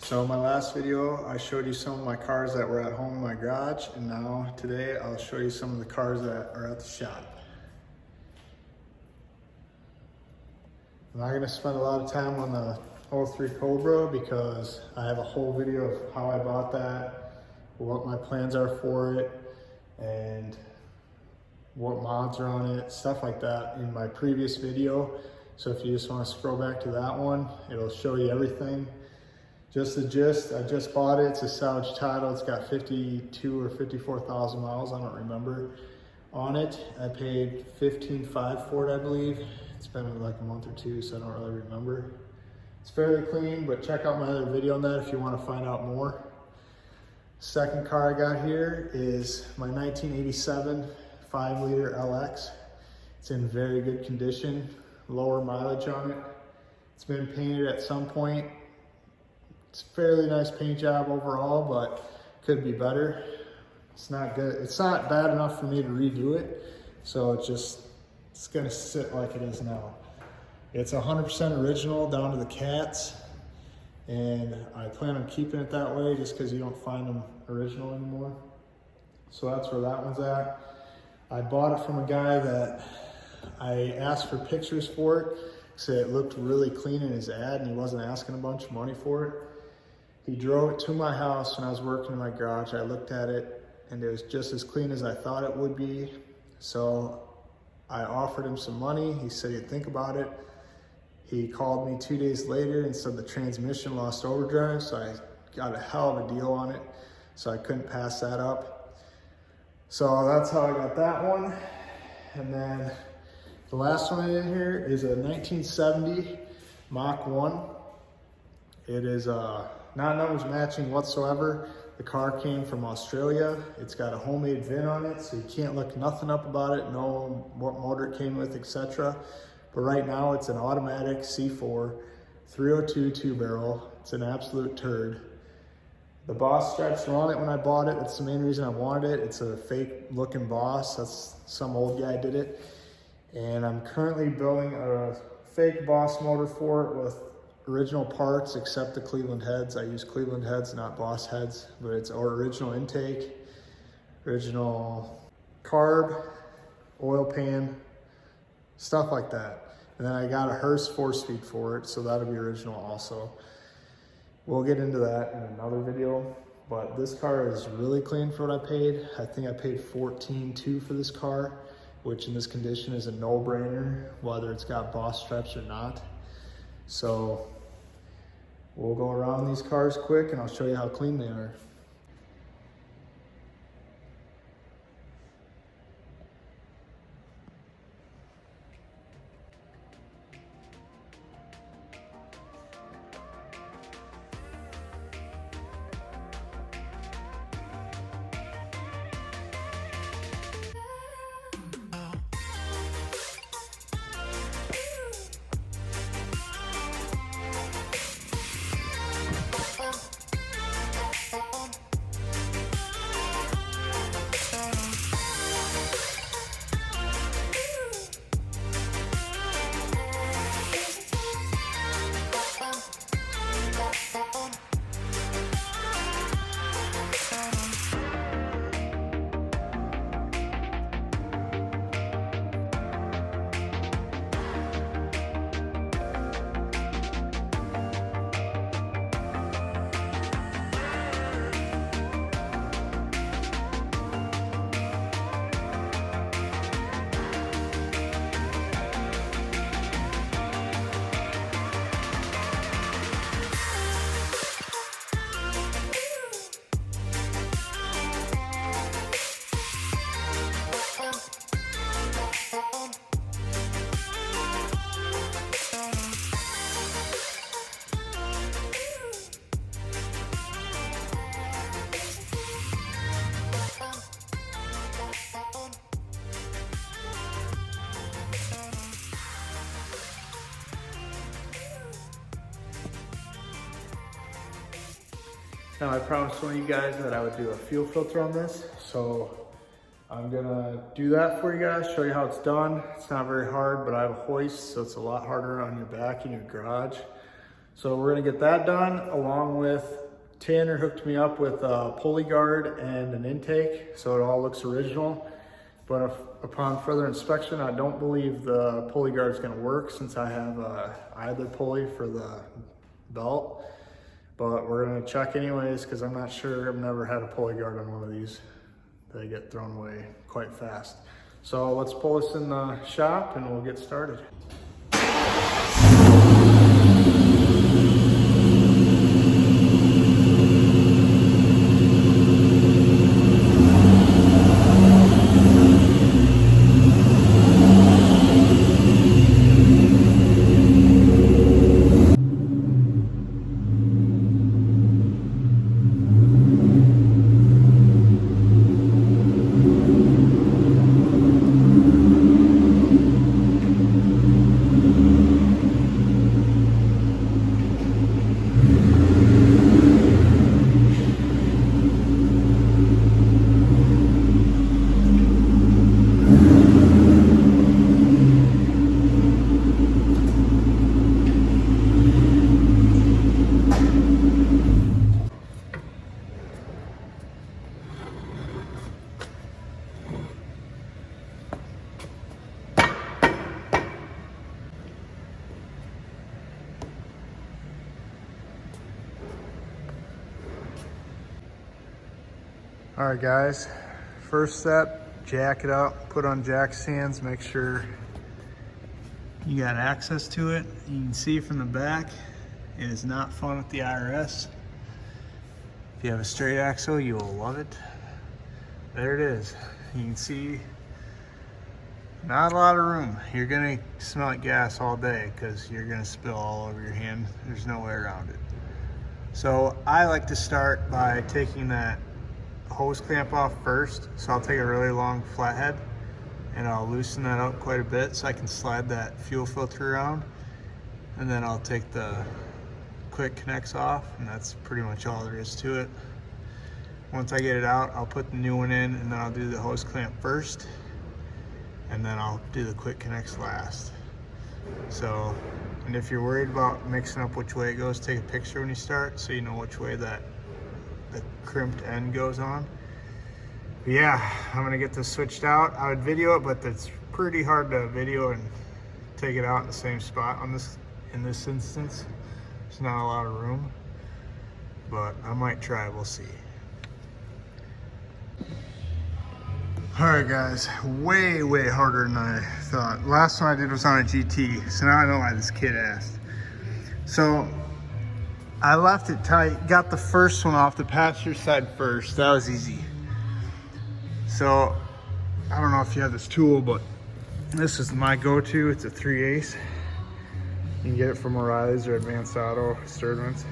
So in my last video, I showed you some of my cars that were at home in my garage, and now today I'll show you some of the cars that are at the shop. I'm not gonna spend a lot of time on the 03 Cobra because I have a whole video of how I bought that, what my plans are for it, and what mods are on it, stuff like that in my previous video. So if you just wanna scroll back to that one, it'll show you everything. Just the gist, I just bought it. It's a salvage title. It's got 52 or 54,000 miles, I don't remember, on it. I paid $15,500 for it, I believe. It's been like a month or two, so I don't really remember. It's fairly clean, but check out my other video on that if you want to find out more. Second car I got here is my 1987 5-liter LX. It's in very good condition, lower mileage on it. It's been painted at some point. It's a fairly nice paint job overall, but could be better. It's not good. It's not bad enough for me to redo it. So it's gonna sit like it is now. It's 100% original down to the cats. And I plan on keeping it that way just because you don't find them original anymore. So that's where that one's at. I bought it from a guy that I asked for pictures for it. So it looked really clean in his ad and he wasn't asking a bunch of money for it. He drove it to my house when I was working in my garage. I looked at it and it was just as clean as I thought it would be. So I offered him some money. He said he'd think about it. He called me 2 days later and said the transmission lost overdrive. So I got a hell of a deal on it. So I couldn't pass that up. So that's how I got that one. And then the last one in here is a 1970 Mach 1. It is not numbers matching whatsoever. The car came from Australia. It's got a homemade VIN on it, so you can't look nothing up about it, know what motor it came with, etc. But right now it's an automatic C4 302 2-barrel. It's an absolute turd. The Boss stripes were on it when I bought it. That's the main reason I wanted it. It's a fake looking Boss. That's some old guy did it. And I'm currently building a fake Boss motor for it with original parts except the Cleveland heads. I use Cleveland heads, not Boss heads, but it's our original intake, original carb, oil pan, stuff like that. And then I got a Hearst 4-speed for it, so that'll be original also. We'll get into that in another video, but this car is really clean for what I paid. I think I paid $14,200 for this car, which in this condition is a no-brainer, whether it's got Boss stripes or not. So we'll go around these cars quick and I'll show you how clean they are. Now I promised one of you guys that I would do a fuel filter on this, so I'm gonna do that for you guys, show you how it's done. It's not very hard, but I have a hoist, so it's a lot harder on your back in your garage. So we're gonna get that done, along with Tanner hooked me up with a pulley guard and an intake, so it all looks original. But upon further inspection, I don't believe the pulley guard is gonna work since I have a idler pulley for the belt. But we're gonna check anyways, because I'm not sure, I've never had a pulley guard on one of these. They get thrown away quite fast. So let's pull this in the shop and we'll get started. All right guys, first step, jack it up, put on jack stands, make sure you got access to it. You can see from the back, it is not fun with the IRS. If you have a straight axle, you will love it. There it is. You can see not a lot of room. You're gonna smell like gas all day because you're gonna spill all over your hand. There's no way around it. So I like to start by taking that hose clamp off first. So I'll take a really long flathead and I'll loosen that up quite a bit so I can slide that fuel filter around, and then I'll take the quick connects off, and that's pretty much all there is to it. Once I get it out, I'll put the new one in, and then I'll do the hose clamp first, and then I'll do the quick connects last. So, and if you're worried about mixing up which way it goes, take a picture when you start so you know which way that the crimped end goes on. But yeah, I'm gonna get this switched out. I would video it, but it's pretty hard to video and take it out in the same spot on this. In this instance, there's not a lot of room, but I might try. We'll see. All right, guys, way harder than I thought. Last one I did was on a GT, so now I know why this kid asked. So I left it tight, got the first one off the passenger side first. That was easy. So I don't know if you have this tool, but this is my go-to. It's a 3/8. You can get it from O'Reilly's or Advanced Auto, Sturtevant's.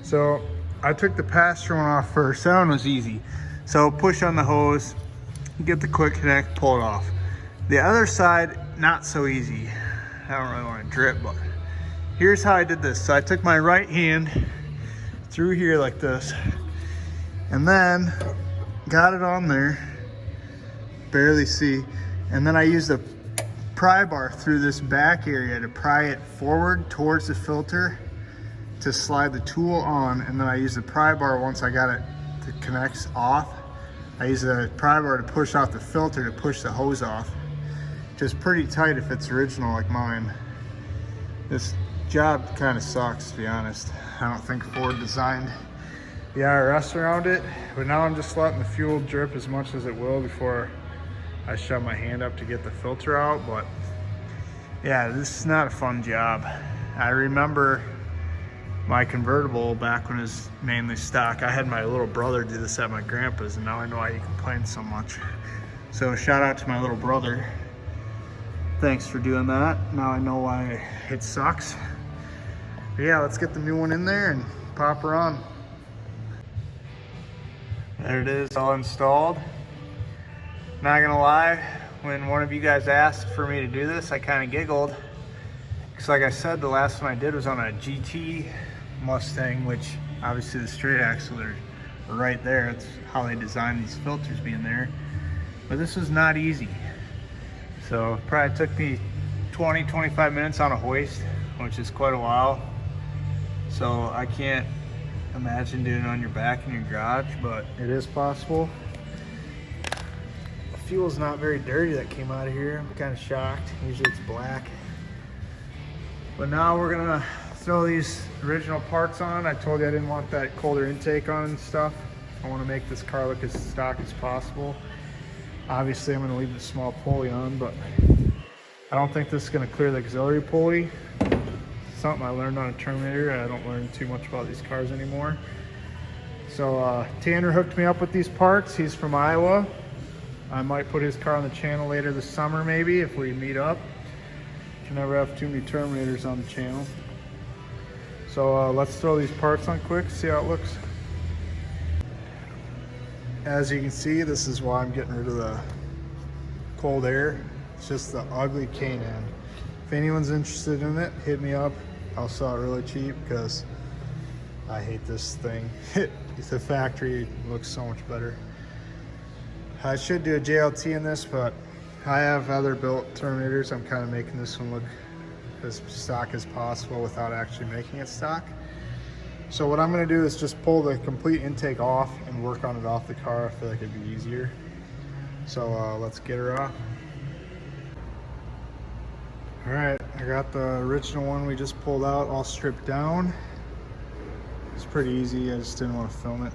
So I took the passenger one off first. That one was easy. So push on the hose, get the quick connect, pull it off. The other side, not so easy. I don't really want to drip, but here's how I did this. So I took my right hand through here like this, and then got it on there, barely see, and then I used a pry bar through this back area to pry it forward towards the filter to slide the tool on, and then I used the pry bar once I got it to connect off. I use a pry bar to push off the filter to push the hose off. Just pretty tight if it's original like mine. This job kind of sucks, to be honest. I don't think Ford designed the IRS around it, but now I'm just letting the fuel drip as much as it will before I shove my hand up to get the filter out. But yeah, this is not a fun job. I remember my convertible back when it was mainly stock. I had my little brother do this at my grandpa's, and now I know why he complains so much. So shout out to my little brother. Thanks for doing that. Now I know why it sucks. But yeah, let's get the new one in there and pop her on. There it is, all installed. Not gonna lie, when one of you guys asked for me to do this, I kind of giggled. Because like I said, the last one I did was on a GT Mustang, which obviously the straight axle are right there. It's how they designed these filters being there. But this was not easy. So it probably took me 20-25 minutes on a hoist, which is quite a while. So I can't imagine doing it on your back in your garage, but it is possible. The fuel's not very dirty that came out of here. I'm kind of shocked. Usually it's black. But now we're gonna throw these original parts on. I told you I didn't want that colder intake on and stuff. I want to make this car look as stock as possible. Obviously I'm gonna leave the small pulley on, but I don't think this is gonna clear the auxiliary pulley. Something I learned on a Terminator. I don't learn too much about these cars anymore. So Tanner hooked me up with these parts. He's from Iowa. I might put his car on the channel later this summer maybe if we meet up. You never have too many Terminators on the channel. So let's throw these parts on quick, see how it looks. As you can see, this is why I'm getting rid of the cold air. It's just the ugly K-Nan. If anyone's interested in it, hit me up. I'll sell it really cheap because I hate this thing. The factory looks so much better. I should do a JLT in this, but I have other built Terminators. I'm kind of making this one look as stock as possible without actually making it stock. So what I'm going to do is just pull the complete intake off and work on it off the car. I feel like it'd be easier. So let's get her off. All right, I got the original one we just pulled out all stripped down. It's pretty easy, I just didn't want to film it.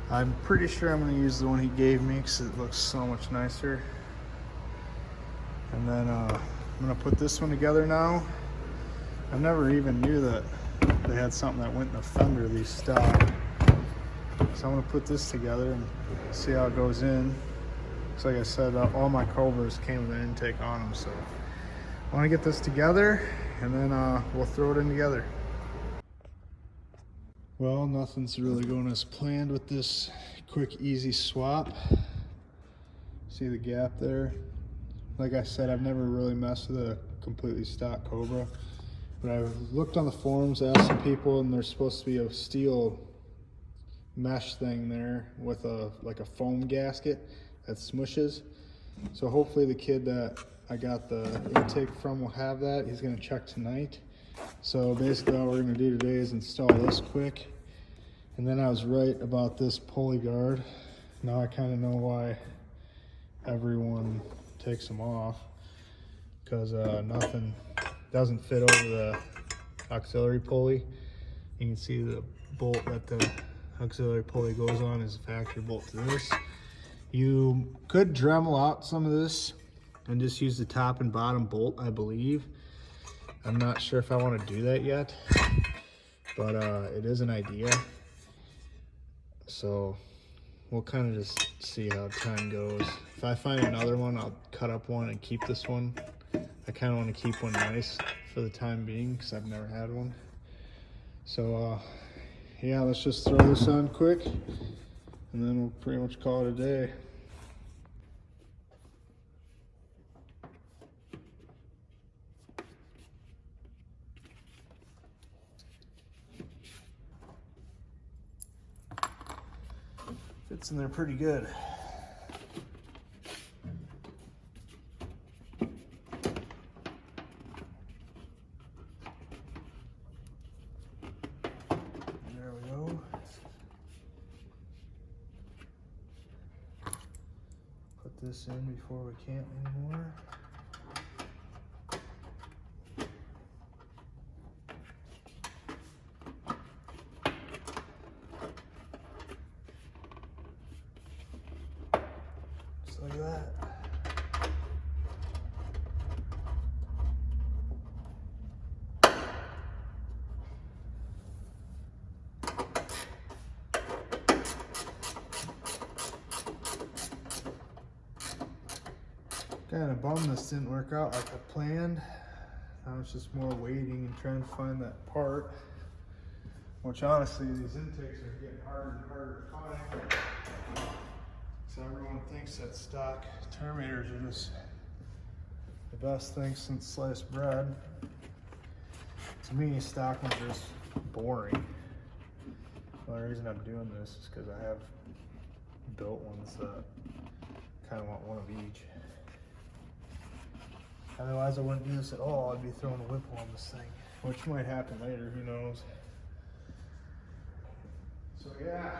I'm pretty sure I'm going to use the one he gave me because it looks so much nicer. And then I'm going to put this one together now. I never even knew that they had something that went in the fender, these stock. So I'm going to put this together and see how it goes in. So like I said, all my Cobras came with an intake on them, so I want to get this together and then we'll throw it in together. Well, nothing's really going as planned with this quick, easy swap. See the gap there? Like I said, I've never really messed with a completely stock Cobra, but I've looked on the forums, asked some people, and there's supposed to be a steel mesh thing there with like a foam gasket that smushes. So hopefully the kid that I got the intake from will have that. He's gonna check tonight. So basically all we're gonna do today is install this quick. And then I was right about this pulley guard. Now I kind of know why everyone takes them off, because nothing doesn't fit over the auxiliary pulley. You can see the bolt that the auxiliary pulley goes on is a factory bolt to this. You could Dremel out some of this and just use the top and bottom bolt, I believe. I'm not sure if I want to do that yet, but it is an idea. So we'll kind of just see how time goes. If I find another one, I'll cut up one and keep this one. I kind of want to keep one nice for the time being because I've never had one. So yeah, let's just throw this on quick and then we'll pretty much call it a day. Fits in there pretty good. There we go. Put this in before we can't anymore. Like that. Kind of bummed this didn't work out like I planned. Now it's just more waiting and trying to find that part, which honestly these intakes are getting harder and harder to find. So everyone thinks that stock Terminators are just the best thing since sliced bread. To me, stock ones are just boring. The only reason I'm doing this is because I have built ones that kind of want one of each. Otherwise I wouldn't do this at all. I'd be throwing a whipple on this thing. which might happen later, who knows. So yeah,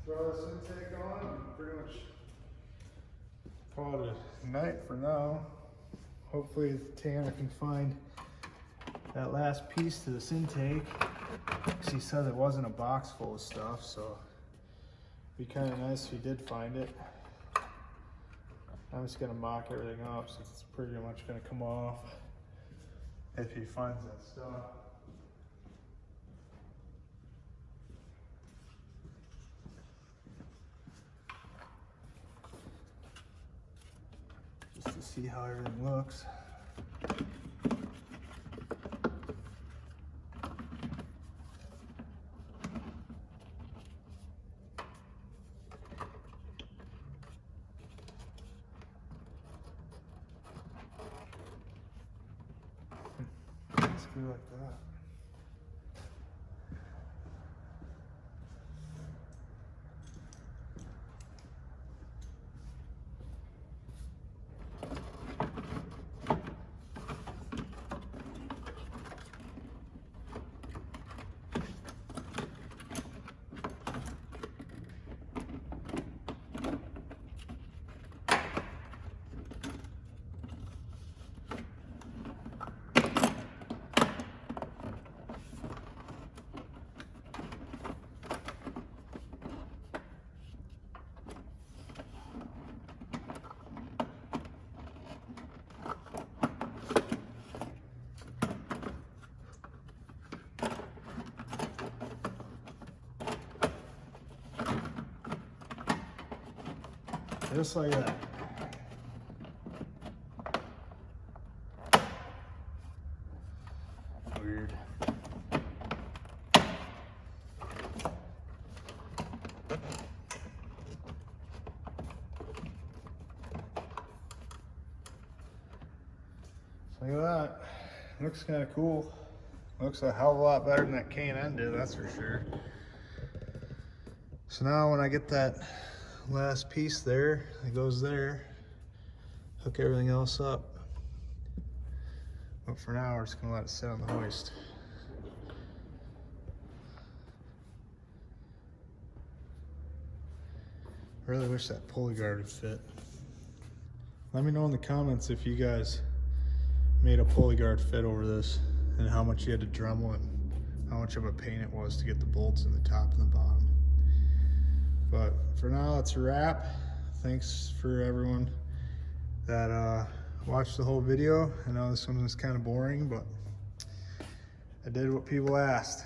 throw this intake on and pretty much call it a night for now. Hopefully Tanner can find that last piece to this intake, because he said it wasn't a box full of stuff, so it'd be kind of nice if he did find it. I'm just gonna mock everything up since it's pretty much gonna come off if he finds that stuff. Just to see how everything looks. Like that. Just like that. Weird. Look at that. Looks kind of cool. Looks a hell of a lot better than that K&N did, that's for sure. So now when I get that last piece there, it goes there, hook everything else up. But for now, we're just gonna let it sit on the hoist. I really wish that pulley guard would fit. Let me know in the comments if you guys made a pulley guard fit over this and how much you had to Dremel it, how much of a pain it was to get the bolts in the top and the bottom. But for now, that's a wrap. Thanks for everyone that watched the whole video. I know this one was kind of boring, but I did what people asked.